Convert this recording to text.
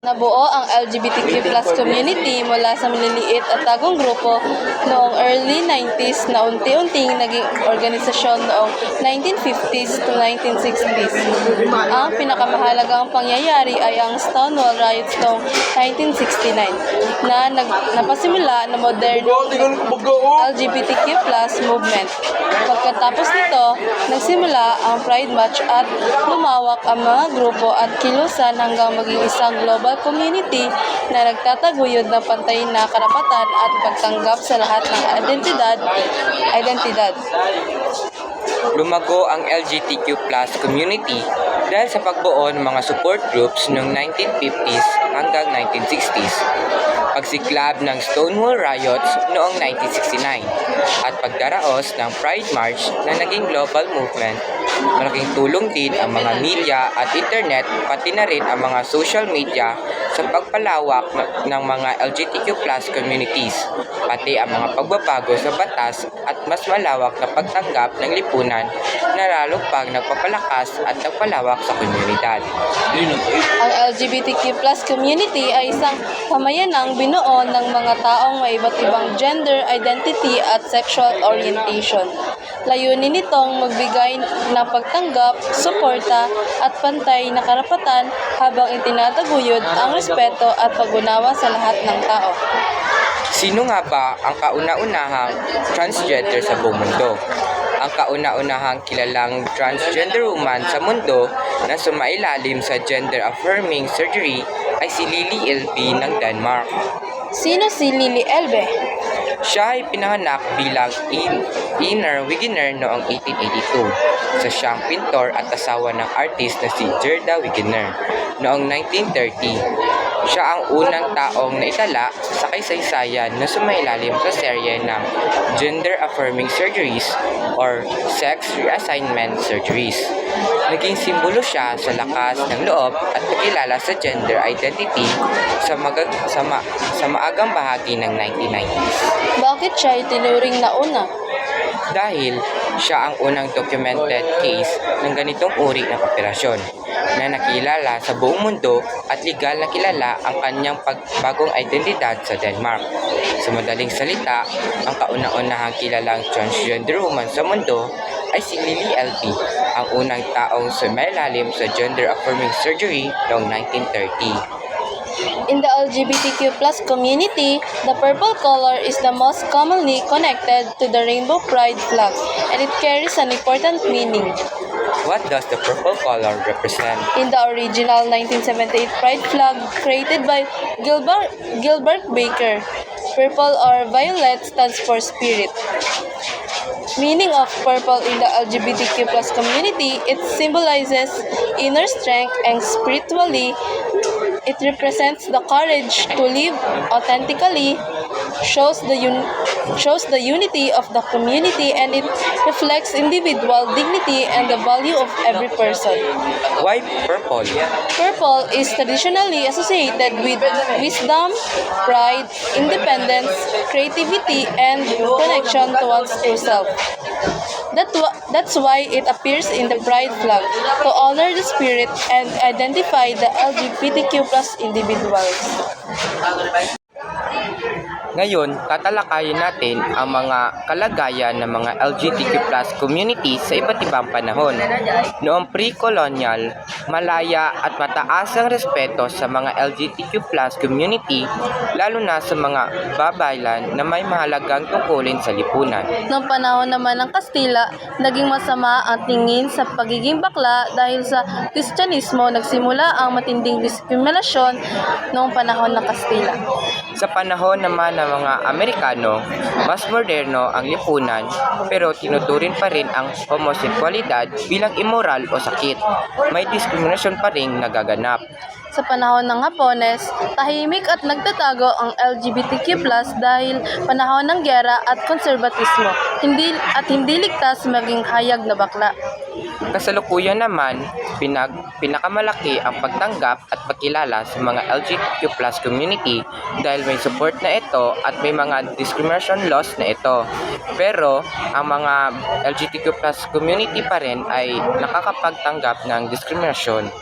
Nabuo ang LGBTQ+ community mula sa maliliit at tagong grupo noong early 90s na unti-unting naging organisasyon noong 1950s to 1960s. Ang pinakamahalagang pangyayari ay ang Stonewall Riots noong 1969 na napasimula na modernong LGBTQ+ movement. Pagkatapos nito, nagsimula ang Pride March at lumawak ang mga grupo at kilusan hanggang maging isang global community na nagtataguyod ng pantay na karapatan at pagtanggap sa lahat ng identidad. Lumago ang LGBTQ+ community dahil sa pagbuo ng mga support groups noong 1950s hanggang 1960s, pagsiklab ng Stonewall Riots noong 1969, at pagdaraos ng Pride March na naging global movement. Malaking tulong din ang mga media at internet, pati na rin ang mga social media sa pagpalawak ng mga LGBTQ+ communities, pati ang mga pagbabago sa batas at mas malawak na pagtanggap ng lipunan na lalo pang nagpapalakas at nagpalawak sa komunidad. Ang LGBTQ+ community ay isang pamayanang binuo ng mga taong may iba't ibang gender identity at sexual orientation. Layunin nitong magbigay ng pagtanggap, suporta at pantay na karapatan habang itinataguyod ang respeto at pag-unawa sa lahat ng tao. Sino nga ba ang kauna-unahang transgender sa buong mundo? Ang kauna-unahang kilalang transgender woman sa mundo na sumailalim sa gender-affirming surgery ay si Lili Elbe ng Denmark. Sino si Lili Elbe? Siya ay pinanganak bilang inner Wegener noong 1882 sa siyang pintor at asawa ng artist na si Gerda Wegener noong 1930. Siya ang unang taong naitala sa kasaysayan na sumailalim sa serye ng gender-affirming surgeries or sex reassignment surgeries. Naging simbolo siya sa lakas ng loob at pagkilala sa gender identity sa maagang bahagi ng 1990s. Bakit siya itinuring na una? Dahil siya ang unang documented case ng ganitong uri ng operasyon na nakilala sa buong mundo at legal na kilala ang kanyang pagbagong identidad sa Denmark. Sa madaling salita, ang kauna-unahang kilalang transgender woman sa mundo ay si Lili Elbe, ang unang taong sumailalim sa gender-affirming surgery noong 1930. In the LGBTQ+ community, the purple color is the most commonly connected to the rainbow pride flag, and it carries an important meaning. What does the purple color represent? In the original 1978 pride flag created by Gilbert Baker, purple or violet stands for spirit. Meaning of purple in the LGBTQ+ community, it symbolizes inner strength and spiritually. It represents the courage to live authentically, shows the unity of the community, and it reflects individual dignity and the value of every person. Why purple? Purple is traditionally associated with wisdom, pride, independence, creativity, and connection to one's true self. That's why it appears in the pride flag, to honor the spirit and identify the LGBTQ+ individuals. Ngayon, tatalakayin natin ang mga kalagayan ng mga LGBTQ+ community sa iba't ibang panahon. Noong pre-colonial, malaya at mataas ang respeto sa mga LGBTQ+ community, lalo na sa mga babaylan na may mahalagang tungkulin sa lipunan. Noong panahon naman ng Kastila, naging masama ang tingin sa pagiging bakla dahil sa Kristyanismo. Nagsimula ang matinding diskriminasyon noong panahon ng Kastila. Sa panahon naman ng mga Amerikano, mas moderno ang lipunan pero tinuturing pa rin ang homosexualidad bilang immoral o sakit. May diskriminasyon pa rin nagaganap. Sa panahon ng Hapones, tahimik at nagtatago ang LGBTQ+ dahil panahon ng giyera at konserbatismo, hindi ligtas maging hayag na bakla. Kasalukuyan naman, pinakamalaki ang pagtanggap at pagkilala sa mga LGBTQ+ community dahil may support na ito at may mga discrimination laws na ito. Pero ang mga LGBTQ+ community pa rin ay nakakapagtanggap ng diskriminasyon.